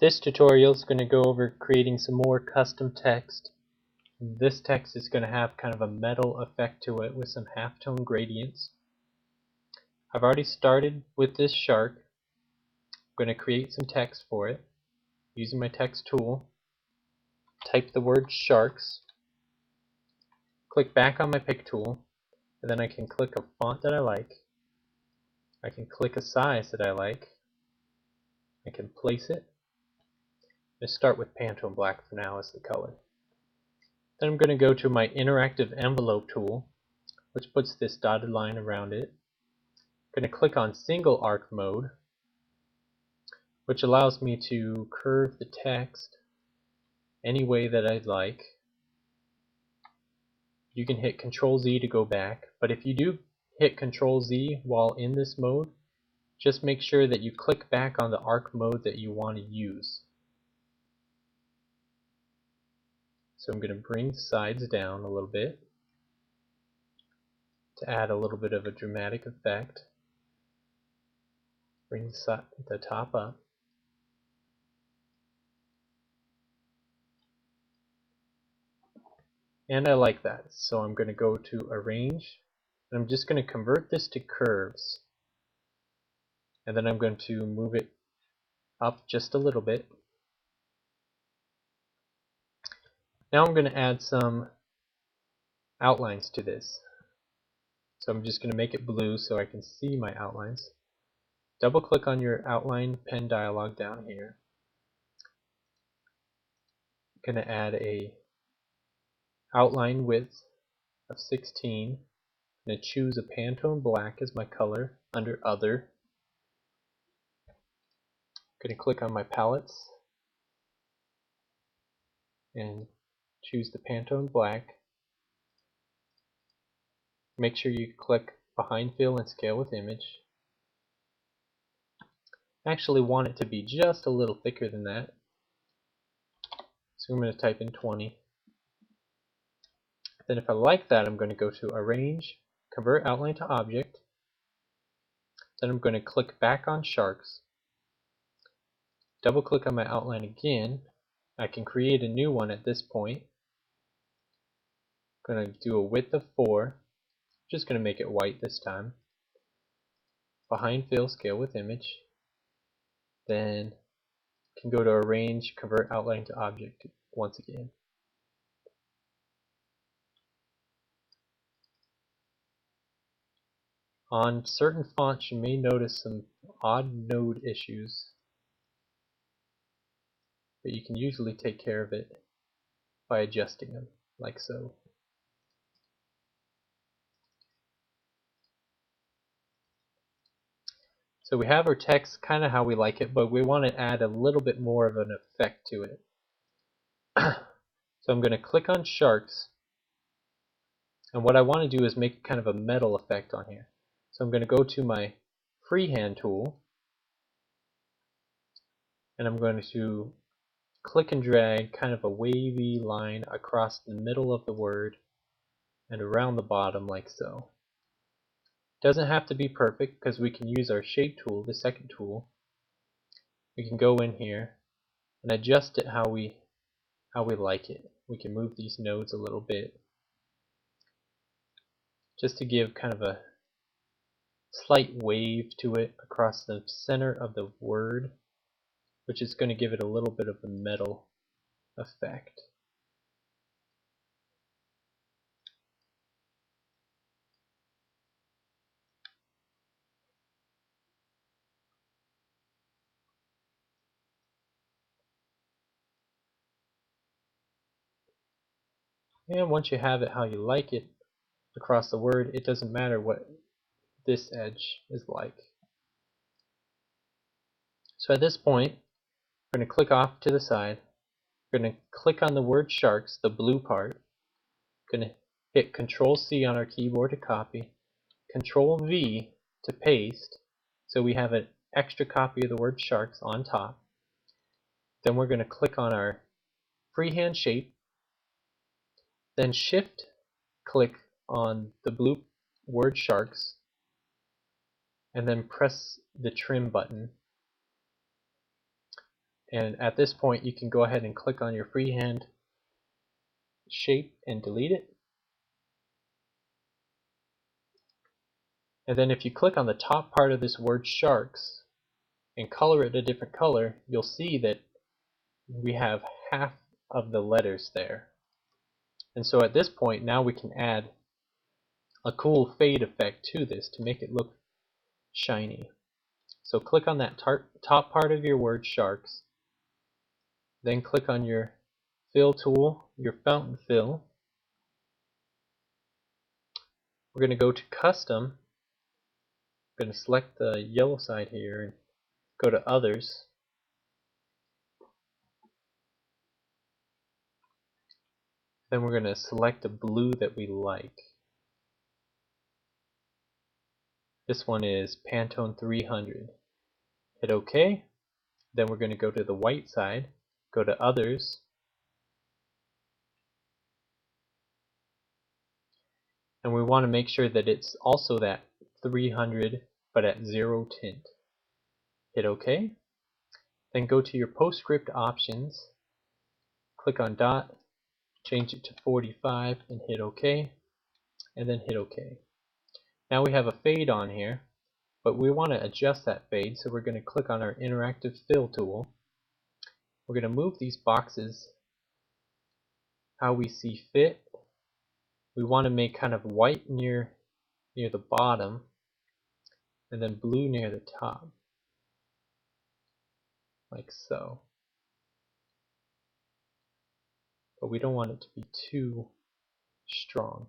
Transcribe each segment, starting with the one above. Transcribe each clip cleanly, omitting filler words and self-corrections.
This tutorial is going to go over creating some more custom text. This text is going to have kind of a metal effect to it with some halftone gradients. I've already started with this shark. I'm going to create some text for it using my text tool. Type the word sharks. Click back on my pick tool, and then I can click a font that I like. I can click a size that I like. I can place it. Let's start with Pantone Black for now as the color. Then I'm going to go to my interactive envelope tool, which puts this dotted line around it. I'm going to click on single arc mode, which allows me to curve the text any way that I'd like. You can hit Control Z to go back, but if you do hit Control Z while in this mode, just make sure that you click back on the arc mode that you want to use. So I'm going to bring the sides down a little bit to add a little bit of a dramatic effect. Bring the top up. And I like that, so I'm going to go to Arrange, and I'm just going to convert this to curves, and then I'm going to move it up just a little bit. Now I'm going to add some outlines to this. So I'm just going to make it blue so I can see my outlines. Double click on your outline pen dialog down here. I'm going to add a outline width of 16. I'm going to choose a Pantone Black as my color under Other. I'm going to click on my palettes and choose the Pantone Black. Make sure you click Behind Fill and Scale with Image. I actually want it to be just a little thicker than that, so I'm going to type in 20. Then if I like that, I'm going to go to Arrange, Convert Outline to Object. Then I'm going to click back on Sharks. Double click on my outline again. I can create a new one at this point. I'm going to do a width of 4. Just going to make it white this time. Behind Fill, Scale with Image. Then can go to Arrange, Convert Outline to Object once again. On certain fonts you may notice some odd node issues, but you can usually take care of it by adjusting them, like so. So we have our text kind of how we like it, but we want to add a little bit more of an effect to it. So I'm going to click on Sharks, and what I want to do is make kind of a metal effect on here. So I'm going to go to my freehand tool, and I'm going to click and drag kind of a wavy line across the middle of the word and around the bottom like so. Doesn't have to be perfect because we can use our shape tool, the second tool. We can go in here and adjust it how we like it. We can move these nodes a little bit just to give kind of a slight wave to it across the center of the word, which is going to give it a little bit of a metal effect. And once you have it how you like it across the word, it doesn't matter what this edge is like. So at this point, we're going to click off to the side. We're going to click on the word sharks, the blue part. We're going to hit Control C on our keyboard to copy, Control V to paste, so we have an extra copy of the word sharks on top. Then we're going to click on our freehand shape, then shift click on the blue word sharks, and then press the trim button. And at this point you can go ahead and click on your freehand shape and delete it. And then if you click on the top part of this word sharks and color it a different color, you'll see that we have half of the letters there. And so at this point now we can add a cool fade effect to this to make it look shiny. So click on that top part of your word sharks, then click on your fill tool, your fountain fill. We're going to go to custom. I'm going to select the yellow side here and go to others. Then we're going to select a blue that we like. This one is Pantone 300. Hit OK. Then we're going to go to the white side, go to others, and we want to make sure that it's also that 300 but at 0 tint. Hit OK. Then go to your PostScript options, click on dot, change it to 45 and hit OK, and then hit OK. Now we have a fade on here, but we want to adjust that fade, so we're going to click on our interactive fill tool. We're going to move these boxes how we see fit. We want to make kind of white near the bottom and then blue near the top, like so. But we don't want it to be too strong.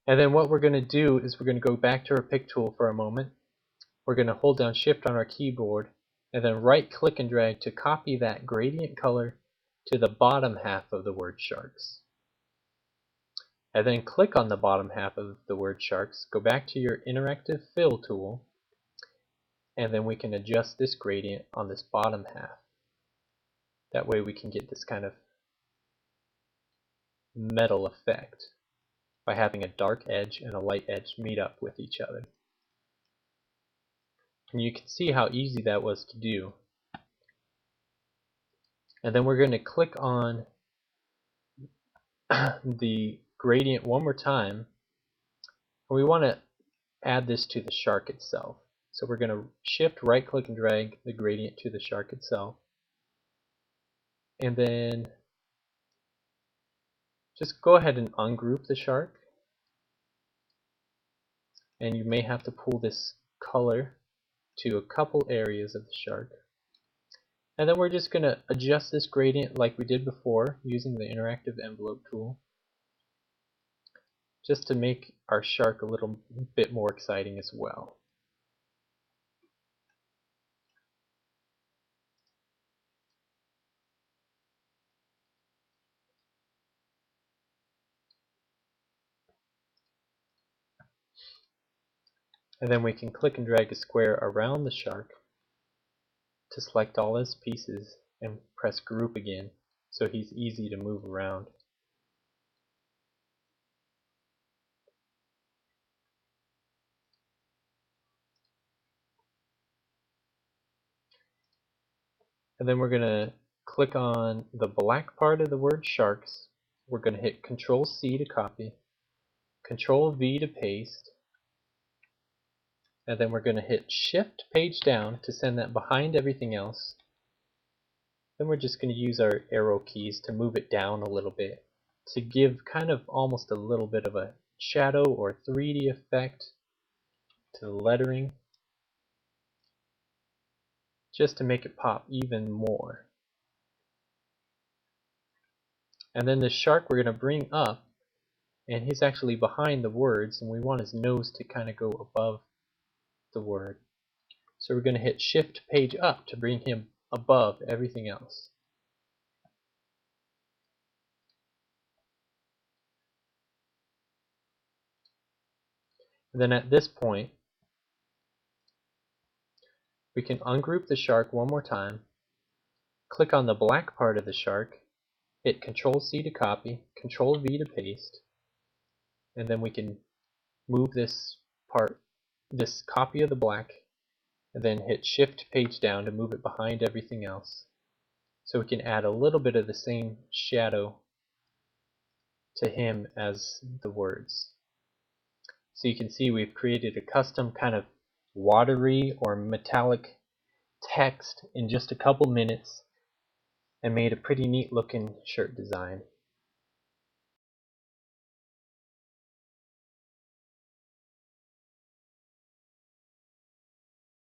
And then what we're going to do is we're going to go back to our pick tool for a moment. We're going to hold down shift on our keyboard and then right click and drag to copy that gradient color to the bottom half of the word sharks. And then click on the bottom half of the word sharks, go back to your interactive fill tool, and then we can adjust this gradient on this bottom half. That way we can get this kind of metal effect by having a dark edge and a light edge meet up with each other. And you can see how easy that was to do. And then we're going to click on the gradient one more time. And we want to add this to the shark itself. So we're going to shift right click and drag the gradient to the shark itself. And then just go ahead and ungroup the shark. And you may have to pull this color to a couple areas of the shark. And then we're just going to adjust this gradient like we did before using the interactive envelope tool, just to make our shark a little bit more exciting as well. And then we can click and drag a square around the shark to select all his pieces and press group again so he's easy to move around. And then we're going to click on the black part of the word sharks. We're going to hit Control C to copy, Control V to paste, and then we're going to hit Shift Page Down to send that behind everything else. Then we're just going to use our arrow keys to move it down a little bit to give kind of almost a little bit of a shadow or 3D effect to the lettering, just to make it pop even more. And then the shark we're going to bring up, and he's actually behind the words, and we want his nose to kind of go above the word. So we're going to hit Shift Page Up to bring him above everything else. And then at this point, we can ungroup the shark one more time, click on the black part of the shark, hit Control C to copy, Control V to paste, and then we can move this part, this copy of the black, and then hit Shift Page Down to move it behind everything else. So we can add a little bit of the same shadow to him as the words. So you can see we've created a custom kind of watery or metallic text in just a couple minutes and made a pretty neat looking shirt design.